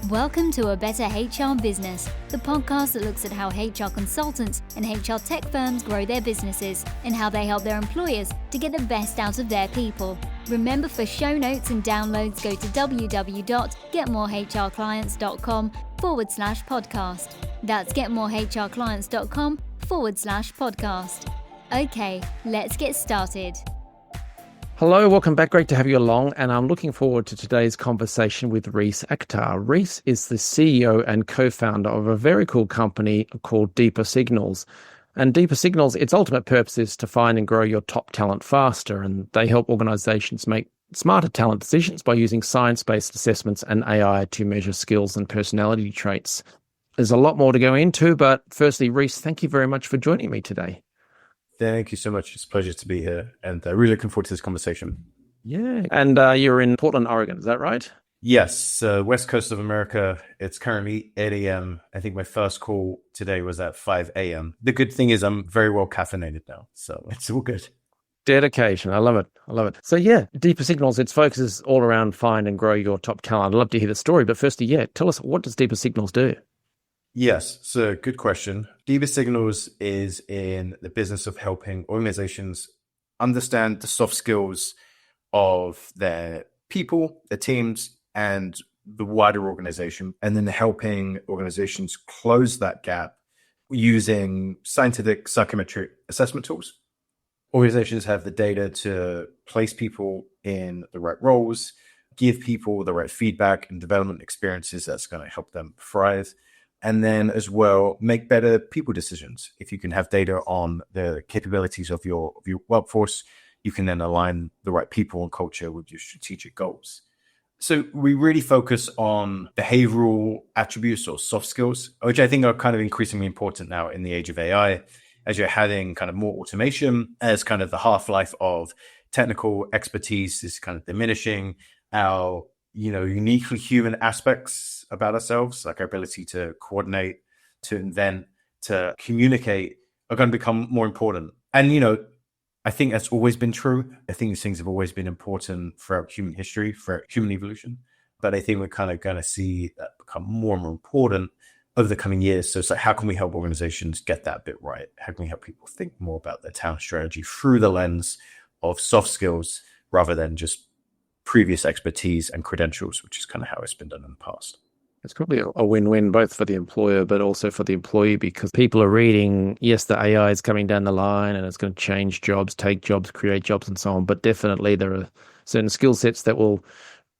Welcome to A Better HR Business, the podcast that looks at how HR consultants and HR tech firms grow their businesses and how they help their employers to get the best out of their people. Remember, for show notes and downloads, go to www.getmorehrclients.com/podcast. That's getmorehrclients.com/podcast. Okay, let's get started. Hello, welcome back. Great to have you along. And I'm looking forward to today's conversation with Reece Akhtar. Reece is the CEO and co-founder of a very cool company called Deeper Signals. And Deeper Signals, its ultimate purpose is to find and grow your top talent faster. And they help organizations make smarter talent decisions by using science-based assessments and AI to measure skills and personality traits. There's a lot more to go into, but firstly, Reece, thank you very much for joining me today. Thank you so much. It's a pleasure to be here, and really looking forward to this conversation. Yeah. And you're in Portland, Oregon. Is that right? Yes. West Coast of America. It's currently 8 a.m. I think my first call today was at 5 a.m. The good thing is I'm very well caffeinated now, so it's all good. Dedication. I love it. So yeah, Deeper Signals, its focus is all around find and grow your top talent. I'd love to hear the story, but firstly, tell us, what does Deeper Signals do? Yes, so good question. Deeper Signals is in the business of helping organizations understand the soft skills of their people, their teams, and the wider organization, and then helping organizations close that gap using scientific psychometric assessment tools. Organizations have the data to place people in the right roles, give people the right feedback and development experiences that's going to help them thrive. And then as well, make better people decisions. If you can have data on the capabilities of your workforce, you can then align the right people and culture with your strategic goals. So we really focus on behavioral attributes or soft skills, which I think are kind of increasingly important now in the age of AI, as you're having kind of more automation, as kind of the half-life of technical expertise is kind of diminishing. Our uniquely human aspects about ourselves, like our ability to coordinate, to invent, to communicate, are going to become more important. And, I think that's always been true. I think these things have always been important throughout human history, for human evolution. But I think we're kind of going to see that become more and more important over the coming years. So it's like, how can we help organizations get that bit right? How can we help people think more about their talent strategy through the lens of soft skills rather than just previous expertise and credentials, which is kind of how it's been done in the past. It's probably a win-win both for the employer but also for the employee, because people are reading, yes, the AI is coming down the line and it's going to change jobs, take jobs, create jobs and so on. But definitely there are certain skill sets that will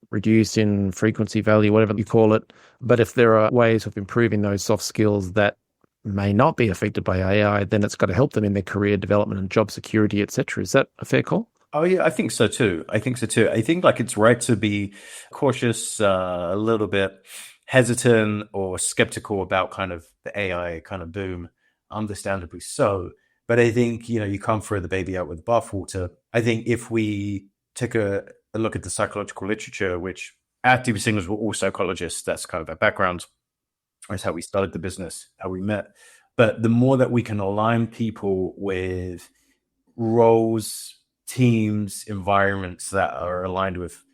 reduce in frequency, value, whatever you call it. But if there are ways of improving those soft skills that may not be affected by AI, then it's got to help them in their career development and job security, etc. Is that a fair call? Oh, yeah, I think so too. I think it's right to be cautious, a little bit hesitant or skeptical about kind of the AI kind of boom, understandably so. But I think, you can't throw the baby out with the bathwater. I think if we take a look at the psychological literature, which at Deeper Signals, we're all psychologists, that's kind of our background. That's how we started the business, how we met. But the more that we can align people with roles, teams, environments that are aligned with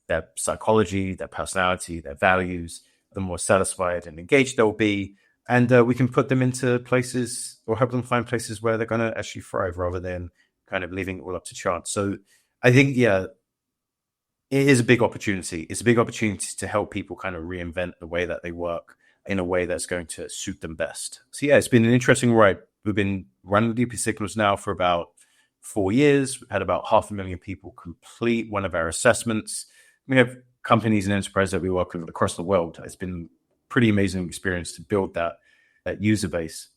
their psychology, their personality, their values, the more satisfied and engaged they'll be. And we can put them into places or help them find places where they're going to actually thrive rather than kind of leaving it all up to chance. So I think, it is a big opportunity. It's a big opportunity to help people kind of reinvent the way that they work in a way that's going to suit them best. So it's been an interesting ride. We've been running Deeper Signals now for about 4 years. We've had about 500,000 people complete one of our assessments. We have companies and enterprises that we work with across the world. It's been a pretty amazing experience to build that user base.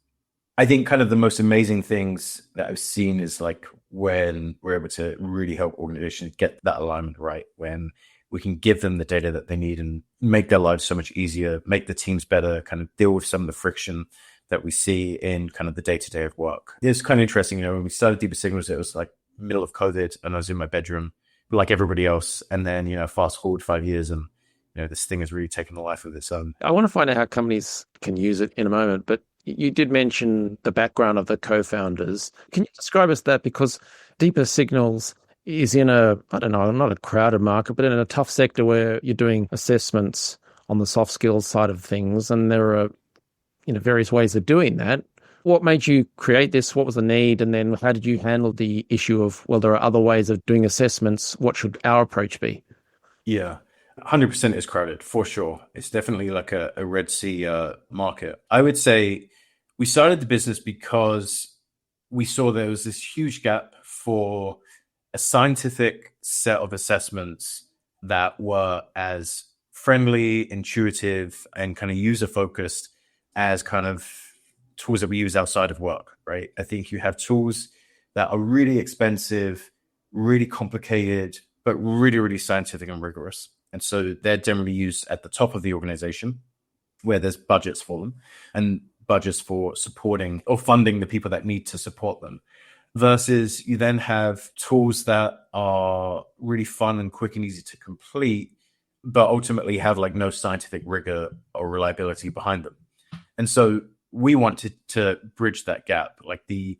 I think kind of the most amazing things that I've seen is like when we're able to really help organizations get that alignment right, when we can give them the data that they need and make their lives so much easier, make the teams better, kind of deal with some of the friction that we see in kind of the day-to-day of work. It's kind of interesting, when we started Deeper Signals, it was like middle of COVID and I was in my bedroom like everybody else. And then, fast forward 5 years and, this thing has really taken a life of its own. I want to find out how companies can use it in a moment, but you did mention the background of the co-founders. Can you describe us that? Because Deeper Signals is in not a crowded market, but in a tough sector where you're doing assessments on the soft skills side of things, and there are various ways of doing that. What made you create this? What was the need? And then how did you handle the issue of, well, there are other ways of doing assessments. What should our approach be? Yeah, 100% is crowded, for sure. It's definitely like a Red Sea market. I would say we started the business because we saw there was this huge gap for a scientific set of assessments that were as friendly, intuitive, and kind of user-focused as kind of tools that we use outside of work, right? I think you have tools that are really expensive, really complicated, but really, really scientific and rigorous. And so they're generally used at the top of the organization where there's budgets for them and budgets for supporting or funding the people that need to support them. Versus you then have tools that are really fun and quick and easy to complete, but ultimately have like no scientific rigor or reliability behind them. And so we wanted to bridge that gap. Like the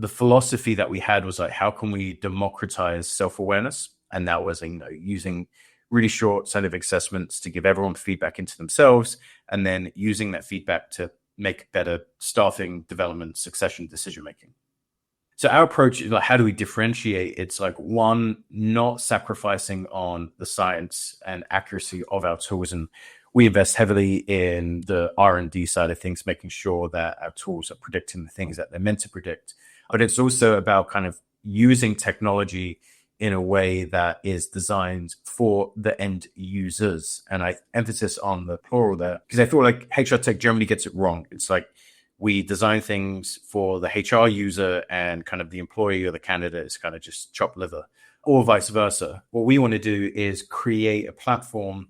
philosophy that we had was like, how can we democratize self-awareness? And that was, using really short scientific assessments to give everyone feedback into themselves, and then using that feedback to make better staffing, development, succession, decision-making. So our approach is like, how do we differentiate? It's like, one, not sacrificing on the science and accuracy of our tools. And we invest heavily in the R&D side of things, making sure that our tools are predicting the things that they're meant to predict. But it's also about kind of using technology in a way that is designed for the end users. And I emphasis on the plural there, because I feel like HR tech generally gets it wrong. It's like we design things for the HR user and kind of the employee or the candidate is kind of just chopped liver, or vice versa. What we want to do is create a platform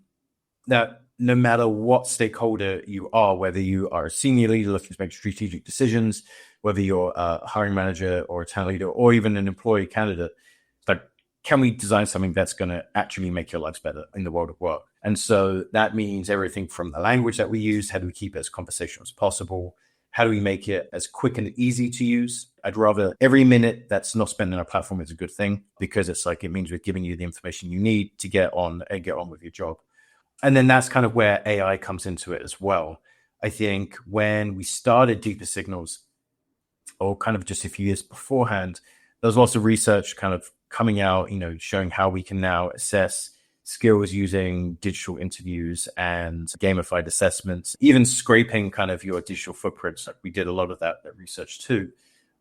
that no matter what stakeholder you are, whether you are a senior leader looking to make strategic decisions, whether you're a hiring manager or a talent leader, or even an employee candidate, like, can we design something that's going to actually make your lives better in the world of work? And so that means everything from the language that we use, how do we keep it as conversational as possible? How do we make it as quick and easy to use? I'd rather every minute that's not spent on our platform is a good thing, because it's like, it means we're giving you the information you need to get on with your job. And then that's kind of where AI comes into it as well. I think when we started Deeper Signals, or kind of just a few years beforehand, there was lots of research kind of coming out, showing how we can now assess skills using digital interviews and gamified assessments, even scraping kind of your digital footprints. Like, we did a lot of that research too.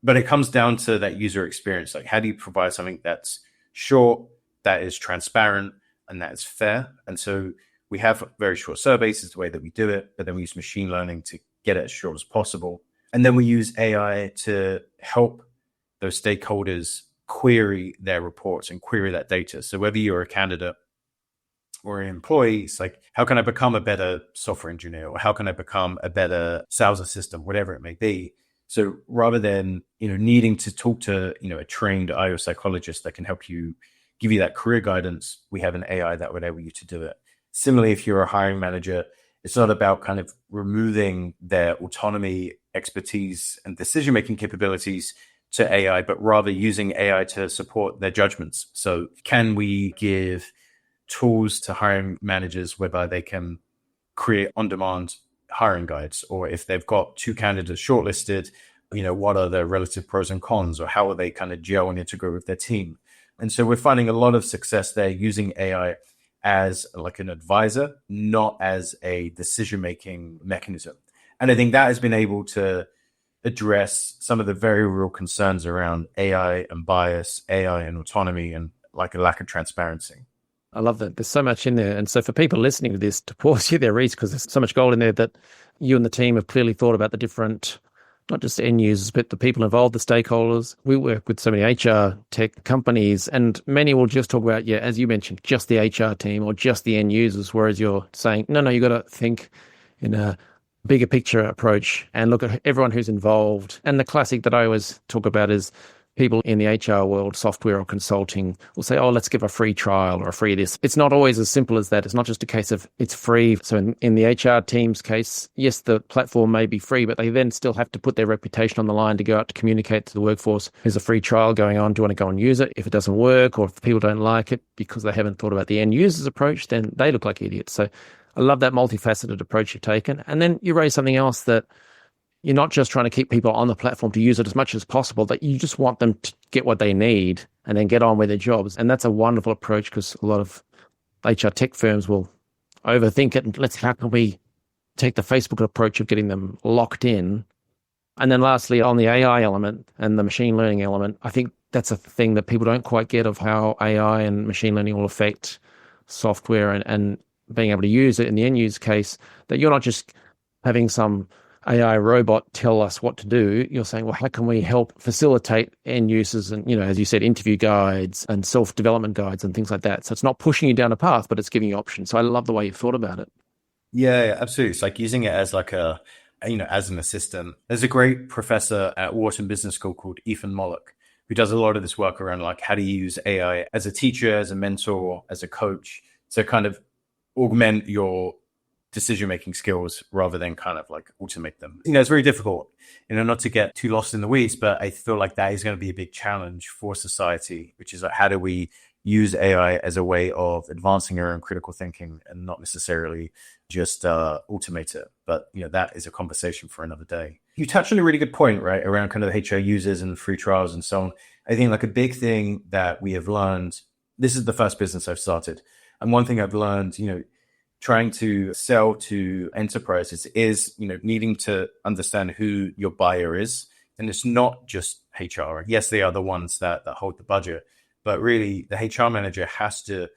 But it comes down to that user experience. Like, how do you provide something that's short, that is transparent, and that is fair? And so we have very short surveys is the way that we do it, but then we use machine learning to get it as short as possible. And then we use AI to help those stakeholders query their reports and query that data. So whether you're a candidate or an employee, it's like, how can I become a better software engineer? Or how can I become a better sales assistant, whatever it may be? So rather than, needing to talk to, a trained IO psychologist that can help you, give you that career guidance, we have an AI that would enable you to do it. Similarly, if you're a hiring manager, it's not about kind of removing their autonomy, expertise, and decision-making capabilities to AI, but rather using AI to support their judgments. So can we give tools to hiring managers whereby they can create on-demand hiring guides? Or if they've got two candidates shortlisted, what are their relative pros and cons, or how are they kind of gel and integrate with their team? And so we're finding a lot of success there using AI as like an advisor, not as a decision-making mechanism. And I think that has been able to address some of the very real concerns around AI and bias, AI and autonomy, and like a lack of transparency. I love that. There's so much in there. And so for people listening to this, to pause you there, Reece, because there's so much gold in there that you and the team have clearly thought about the different, not just end users, but the people involved, the stakeholders. We work with so many HR tech companies, and many will just talk about, as you mentioned, just the HR team or just the end users, whereas you're saying, no, you got to think in a bigger picture approach and look at everyone who's involved. And the classic that I always talk about is people in the HR world, software or consulting, will say, let's give a free trial or a free this. It's not always as simple as that. It's not just a case of it's free. So in the HR team's case, yes, the platform may be free, but they then still have to put their reputation on the line to go out to communicate to the workforce. There's a free trial going on. Do you want to go and use it? If it doesn't work, or if people don't like it because they haven't thought about the end user's approach, then they look like idiots. So I love that multifaceted approach you've taken. And then you raise something else, that you're not just trying to keep people on the platform to use it as much as possible, that you just want them to get what they need and then get on with their jobs. And that's a wonderful approach, because a lot of HR tech firms will overthink it. And how can we take the Facebook approach of getting them locked in? And then lastly, on the AI element and the machine learning element, I think that's a thing that people don't quite get, of how AI and machine learning will affect software and being able to use it in the end use case, that you're not just having some AI robot tell us what to do. You're saying, well, how can we help facilitate end users and, as you said, interview guides and self-development guides and things like that. So it's not pushing you down a path, but it's giving you options. So I love the way you've thought about it. Yeah, absolutely. It's like using it as like as an assistant. There's a great professor at Wharton Business School called Ethan Mollick, who does a lot of this work around like how to use AI as a teacher, as a mentor, as a coach, to kind of augment your decision-making skills rather than kind of like automate them. It's very difficult, not to get too lost in the weeds, but I feel like that is going to be a big challenge for society, which is like, how do we use AI as a way of advancing our own critical thinking and not necessarily just automate it. But, that is a conversation for another day. You touched on a really good point, right, around kind of HR users and free trials and so on. I think like a big thing that we have learned, this is the first business I've started. And one thing I've learned, trying to sell to enterprises is, needing to understand who your buyer is. And it's not just HR. Yes, they are the ones that hold the budget, but really the HR manager has to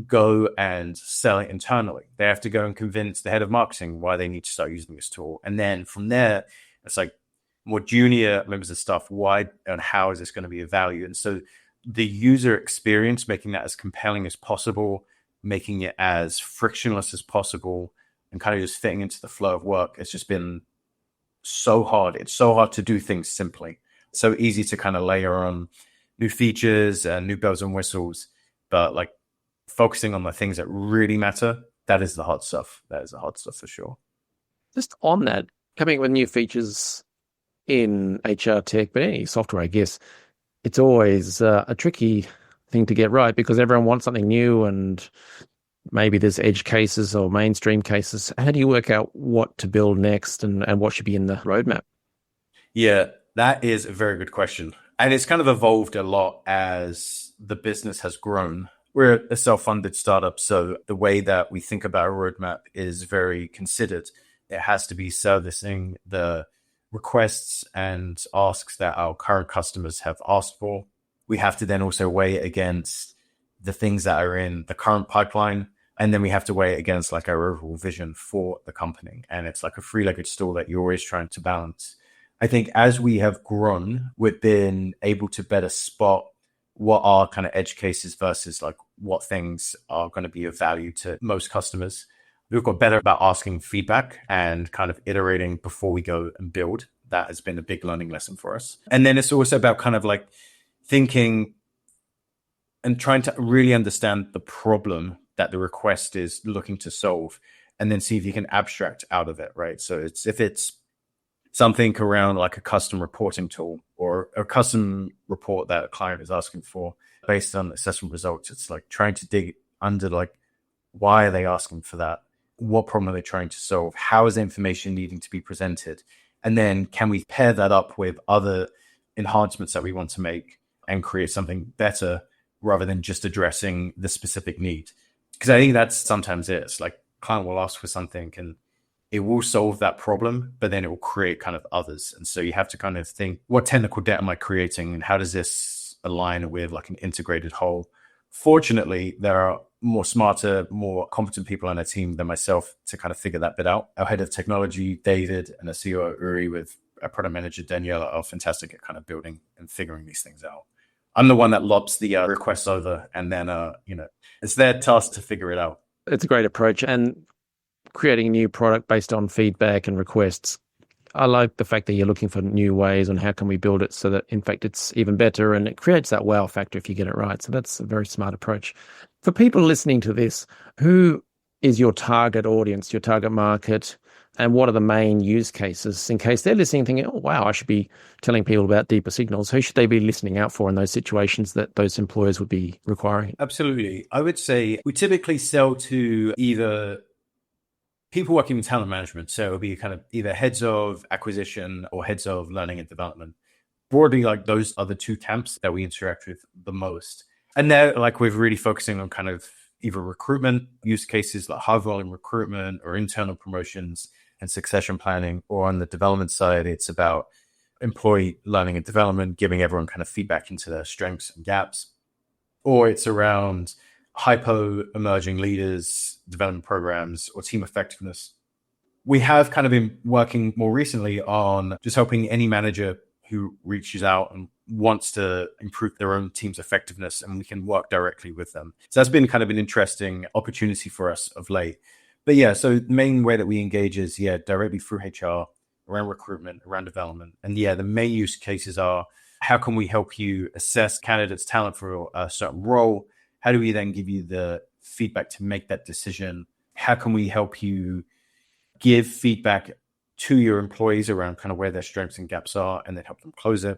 go and sell it internally. They have to go and convince the head of marketing why they need to start using this tool. And then from there, it's like more junior members of staff, why and how is this going to be of value? And so the user experience, making that as compelling as possible, making it as frictionless as possible, and kind of just fitting into the flow of work. It's just been so hard. It's so hard to do things simply. It's so easy to kind of layer on new features and new bells and whistles, but like focusing on the things that really matter, that is the hard stuff. That is the hard stuff for sure. Just on that, coming up with new features in HR tech, but any software, I guess, it's always a tricky thing to get right, because everyone wants something new and maybe there's edge cases or mainstream cases. How do you work out what to build next and what should be in the roadmap? Yeah, that is a very good question. And it's kind of evolved a lot as the business has grown. We're a self-funded startup, so the way that we think about our roadmap is very considered. It has to be servicing the requests and asks that our current customers have asked for. We have to then also weigh it against the things that are in the current pipeline. And then we have to weigh it against like our overall vision for the company. And it's like a three-legged stool that you're always trying to balance. I think as we have grown, we've been able to better spot what are kind of edge cases versus like what things are going to be of value to most customers. We've got better about asking feedback and kind of iterating before we go and build. That has been a big learning lesson for us. And then it's also about kind of like thinking and trying to really understand the problem that the request is looking to solve, and then see if you can abstract out of it, right? So if it's something around like a custom reporting tool or a custom report that a client is asking for based on assessment results, it's like trying to dig under like, why are they asking for that? What problem are they trying to solve? How is the information needing to be presented? And then can we pair that up with other enhancements that we want to make and create something better rather than just addressing the specific need? Because I think that's sometimes it. It's like client will ask for something and it will solve that problem, but then it will create kind of others. And so you have to kind of think, what technical debt am I creating and how does this align with like an integrated whole? Fortunately, there are more smarter, more competent people on our team than myself to kind of figure that bit out. Our head of technology, David, and our CEO, Uri, with our product manager, Daniela, are fantastic at kind of building and figuring these things out. I'm the one that lobs the requests over, and then, it's their task to figure it out. It's a great approach. And creating a new product based on feedback and requests, I like the fact that you're looking for new ways on how can we build it so that, in fact, it's even better, and it creates that wow factor if you get it right. So that's a very smart approach. For people listening to this, who is your target audience, your target market, and what are the main use cases in case they're listening thinking, oh, wow, I should be telling people about deeper signals? Who should they be listening out for in those situations that those employers would be requiring? Absolutely. I would say we typically sell to either people working in talent management. So it'll be kind of either heads of acquisition or heads of learning and development. Broadly, like those are the two camps that we interact with the most. And there, like we're really focusing on kind of either recruitment use cases like high volume recruitment or internal promotions and succession planning, or on the development side, it's about employee learning and development, giving everyone kind of feedback into their strengths and gaps, or it's around hypo emerging leaders, development programs, or team effectiveness. We have kind of been working more recently on just helping any manager who reaches out and wants to improve their own team's effectiveness, and we can work directly with them. So that's been kind of an interesting opportunity for us of late. But yeah, so the main way that we engage is, directly through HR, around recruitment, around development. And the main use cases are, how can we help you assess candidates' talent for a certain role? How do we then give you the feedback to make that decision? How can we help you give feedback to your employees around kind of where their strengths and gaps are, and then help them close it?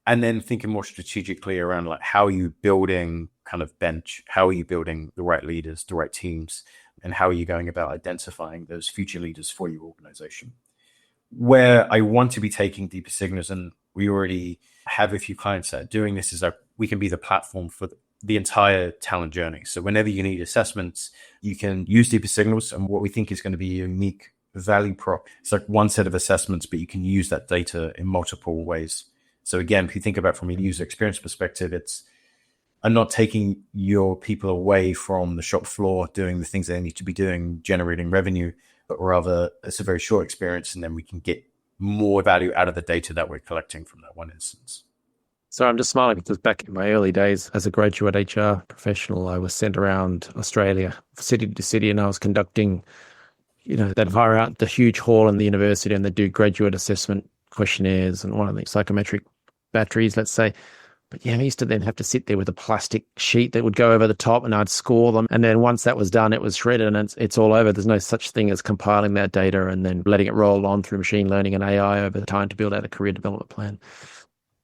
And then thinking more strategically around like, how are you building kind of bench? How are you building the right leaders, the right teams? And how are you going about identifying those future leaders for your organization? Where I want to be taking deeper signals, and we already have a few clients that are doing this, is that we can be the platform for the entire talent journey. So whenever you need assessments, you can use deeper signals, and what we think is going to be a unique value prop. It's like one set of assessments, but you can use that data in multiple ways. So again, if you think about from a user experience perspective, it's not taking your people away from the shop floor doing the things they need to be doing, generating revenue, but rather it's a very short experience, and then we can get more value out of the data that we're collecting from that one instance. So I'm just smiling because back in my early days as a graduate HR professional, I was sent around Australia, city to city, and I was conducting, they'd hire out the huge hall in the university and they'd do graduate assessment questionnaires and one of the psychometric batteries, let's say. But I used to then have to sit there with a plastic sheet that would go over the top, and I'd score them. And then once that was done, it was shredded and it's all over. There's no such thing as compiling that data and then letting it roll on through machine learning and AI over time to build out a career development plan.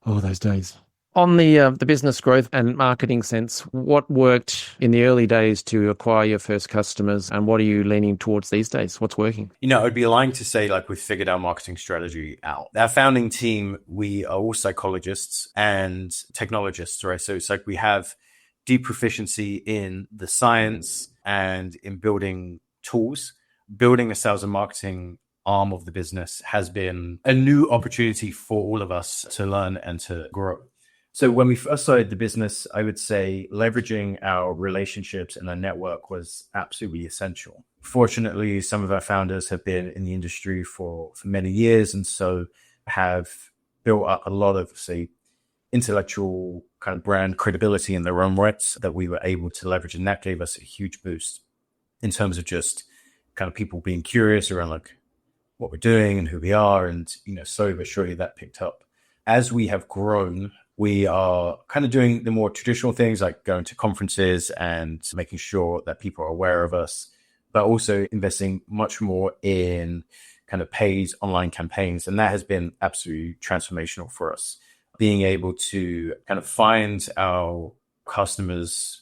Oh, those days. On the business growth and marketing sense, what worked in the early days to acquire your first customers, and what are you leaning towards these days? What's working? I'd be lying to say like we've figured our marketing strategy out. Our founding team, we are all psychologists and technologists, right? So it's like we have deep proficiency in the science and in building tools. Building a sales and marketing arm of the business has been a new opportunity for all of us to learn and to grow. So when we first started the business, I would say leveraging our relationships and our network was absolutely essential. Fortunately, some of our founders have been in the industry for many years, and so have built up a lot of, say, intellectual kind of brand credibility in their own rights that we were able to leverage. And that gave us a huge boost in terms of just kind of people being curious around like what we're doing and who we are. And, slowly but surely that picked up. As we have grown, we are kind of doing the more traditional things like going to conferences and making sure that people are aware of us, but also investing much more in kind of paid online campaigns. And that has been absolutely transformational for us. Being able to kind of find our customers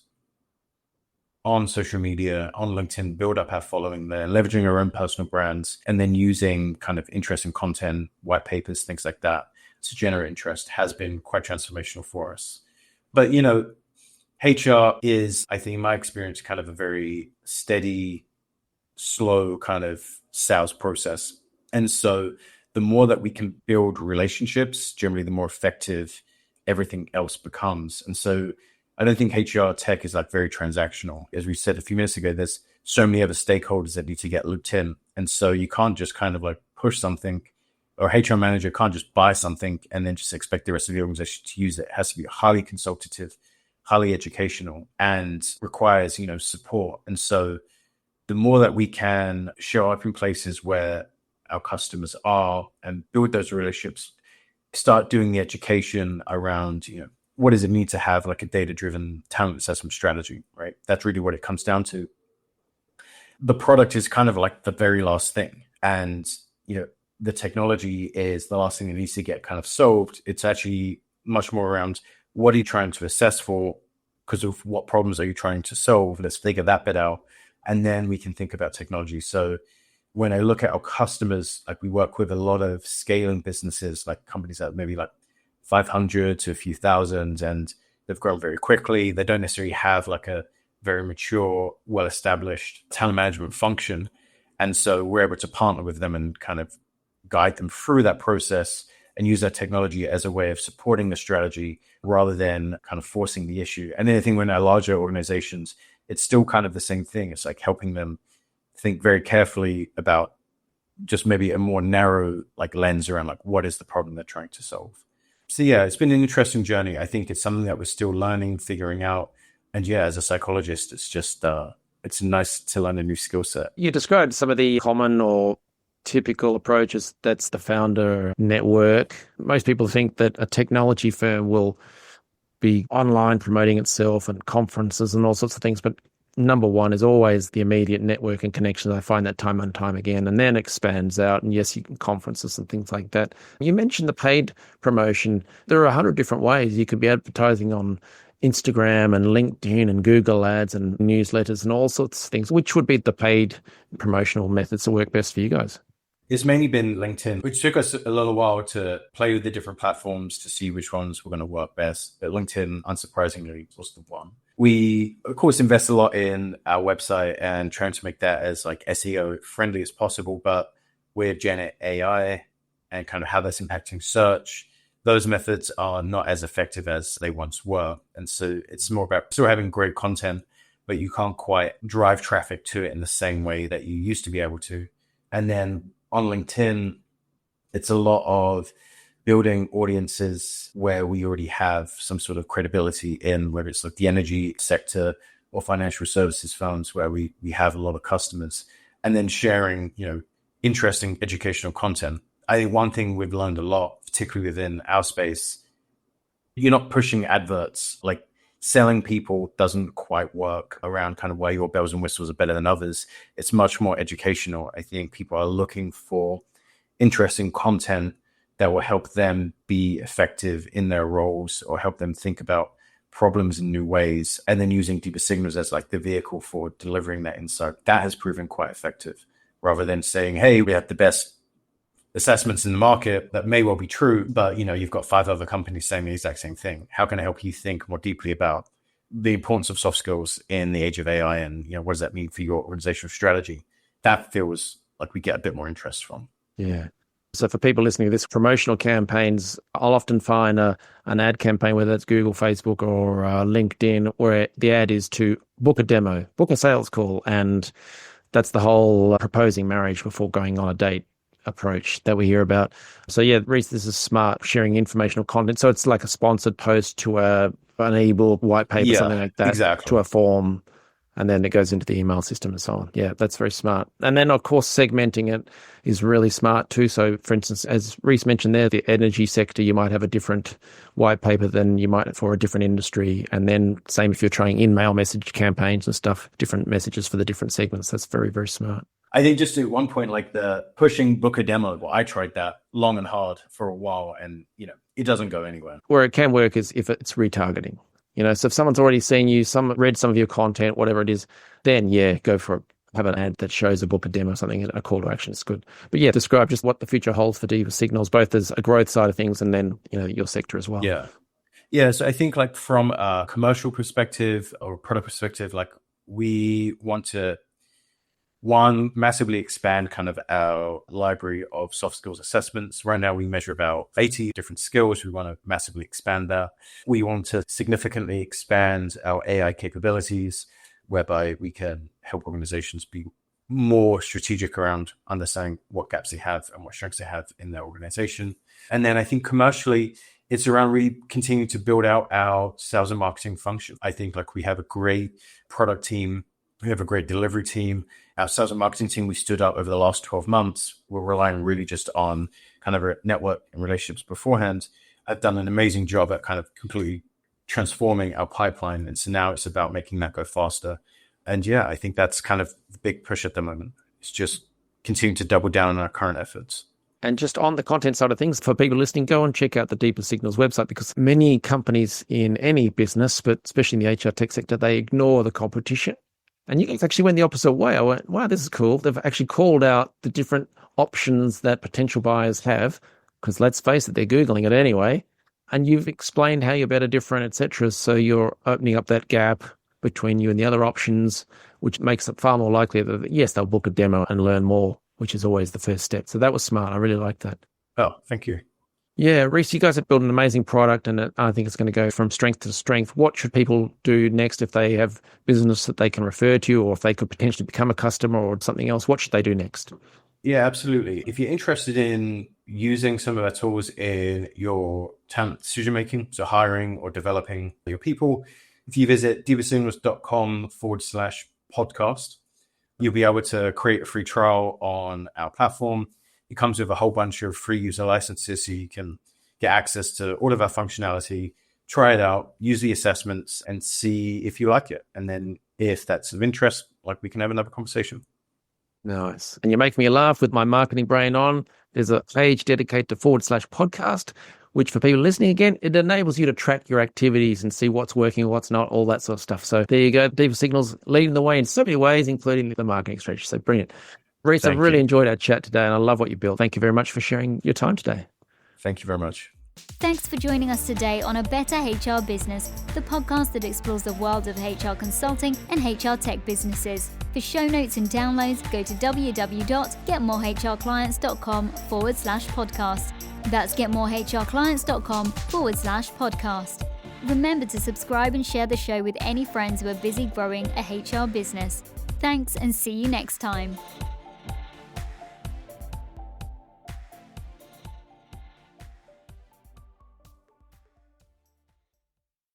on social media, on LinkedIn, build up our following there, leveraging our own personal brands, and then using kind of interesting content, white papers, things like that, to generate interest has been quite transformational for us. But, HR is, I think in my experience, kind of a very steady, slow kind of sales process. And so the more that we can build relationships, generally the more effective everything else becomes. And so I don't think HR tech is like very transactional. As we said a few minutes ago, there's so many other stakeholders that need to get looped in. And so you can't just kind of like push something, or HR manager can't just buy something and then just expect the rest of the organization to use it. It has to be highly consultative, highly educational, and requires, support. And so the more that we can show up in places where our customers are and build those relationships, start doing the education around, what does it mean to have like a data-driven talent assessment strategy, right? That's really what it comes down to. The product is kind of like the very last thing. And, the technology is the last thing that needs to get kind of solved. It's actually much more around what are you trying to assess for? Because of what problems are you trying to solve? Let's figure that bit out. And then we can think about technology. So when I look at our customers, like we work with a lot of scaling businesses, like companies that maybe like 500 to a few thousand, and they've grown very quickly. They don't necessarily have like a very mature, well-established talent management function. And so we're able to partner with them and kind of guide them through that process and use that technology as a way of supporting the strategy rather than kind of forcing the issue. And then I think when our larger organizations, it's still kind of the same thing. It's like helping them think very carefully about just maybe a more narrow like lens around like what is the problem they're trying to solve. So yeah, it's been an interesting journey. I think it's something that we're still learning, figuring out. And yeah, as a psychologist, it's just it's nice to learn a new skill set. You described some of the common or typical approaches. That's the founder network. Most people think that a technology firm will be online promoting itself and conferences and all sorts of things. But number one is always the immediate network and connections. I find that time and time again, and then expands out. And yes, you can conferences and things like that. You mentioned the paid promotion. There are 100 different ways you could be advertising on Instagram and LinkedIn and Google ads and newsletters and all sorts of things. Which would be the paid promotional methods that work best for you guys? It's mainly been LinkedIn, which took us a little while to play with the different platforms to see which ones were going to work best. But LinkedIn, unsurprisingly, was the one. We, of course, invest a lot in our website and trying to make that as like SEO friendly as possible. But with Gen AI and kind of how that's impacting search, those methods are not as effective as they once were. And so it's more about still having great content, but you can't quite drive traffic to it in the same way that you used to be able to. And then on LinkedIn, it's a lot of building audiences where we already have some sort of credibility in, whether it's like the energy sector or financial services firms where we have a lot of customers, and then sharing, interesting educational content. I think one thing we've learned a lot, particularly within our space, you're not pushing adverts. Like selling people doesn't quite work around kind of why your bells and whistles are better than others. It's much more educational. I think people are looking for interesting content that will help them be effective in their roles or help them think about problems in new ways, and then using deeper signals as like the vehicle for delivering that insight. That has proven quite effective, rather than saying, hey, we have the best assessments in the market. That may well be true, but you've got 5 other companies saying the exact same thing. How can I help you think more deeply about the importance of soft skills in the age of AI, and what does that mean for your organizational strategy? That feels like we get a bit more interest from. Yeah. So for people listening to this, promotional campaigns, I'll often find an ad campaign, whether it's Google, Facebook, or LinkedIn, where the ad is to book a demo, book a sales call, and that's the whole proposing marriage before going on a date approach that we hear about. So yeah, Reece, this is smart, sharing informational content. So it's like a sponsored post to an ebook, white paper, something like that, exactly, to a form, and then it goes into the email system and so on. Yeah, that's very smart. And then, of course, segmenting it is really smart too. So, for instance, as Reece mentioned there, the energy sector, you might have a different white paper than you might for a different industry. And then same if you're trying in-mail message campaigns and stuff, different messages for the different segments. That's very, very smart. I think just at one point, like the pushing book a demo, well, I tried that long and hard for a while, and, it doesn't go anywhere. Where it can work is if it's retargeting. So if someone's already seen you, read some of your content, whatever it is, then yeah, go for it. Have an ad that shows a book, a demo, something, a call to action is good. But yeah, describe just what the future holds for Deeper Signals, both as a growth side of things and then, your sector as well. Yeah. Yeah. So I think like from a commercial perspective or product perspective, like we want to, one, massively expand kind of our library of soft skills assessments. Right now, we measure about 80 different skills. We want to massively expand that. We want to significantly expand our AI capabilities, whereby we can help organizations be more strategic around understanding what gaps they have and what strengths they have in their organization. And then I think commercially, it's around really continuing to build out our sales and marketing function. I think like we have a great product team. We have a great delivery team. Our sales and marketing team we stood up over the last 12 months. We're relying really just on kind of a network and relationships beforehand. I've done an amazing job at kind of completely transforming our pipeline. And so now it's about making that go faster. And yeah, I think that's kind of the big push at the moment. It's just continuing to double down on our current efforts. And just on the content side of things, for people listening, go and check out the Deeper Signals website, because many companies in any business, but especially in the HR tech sector, they ignore the competition. And you guys actually went the opposite way. I went, wow, this is cool. They've actually called out the different options that potential buyers have, because let's face it, they're Googling it anyway. And you've explained how you're better, different, etc. So you're opening up that gap between you and the other options, which makes it far more likely that, yes, they'll book a demo and learn more, which is always the first step. So that was smart. I really like that. Oh, thank you. Yeah, Reece, you guys have built an amazing product, and I think it's going to go from strength to strength. What should people do next if they have business that they can refer to, or if they could potentially become a customer or something else? What should they do next? Yeah, absolutely. If you're interested in using some of our tools in your talent decision-making, so hiring or developing your people, if you visit divasignals.com/podcast, you'll be able to create a free trial on our platform. It comes with a whole bunch of free user licenses, so you can get access to all of our functionality, try it out, use the assessments, and see if you like it. And then if that's of interest, like, we can have another conversation. Nice. And you're making me laugh with my marketing brain on. There's a page dedicated to /podcast, which for people listening again, it enables you to track your activities and see what's working, what's not, all that sort of stuff. So there you go. Deeper Signals leading the way in so many ways, including the marketing strategy. So brilliant. Reece, I've really enjoyed our chat today, and I love what you built. Thank you very much for sharing your time today. Thank you very much. Thanks for joining us today on A Better HR Business, the podcast that explores the world of HR consulting and HR tech businesses. For show notes and downloads, go to www.getmorehrclients.com/podcast. That's getmorehrclients.com/podcast. Remember to subscribe and share the show with any friends who are busy growing a HR business. Thanks, and see you next time.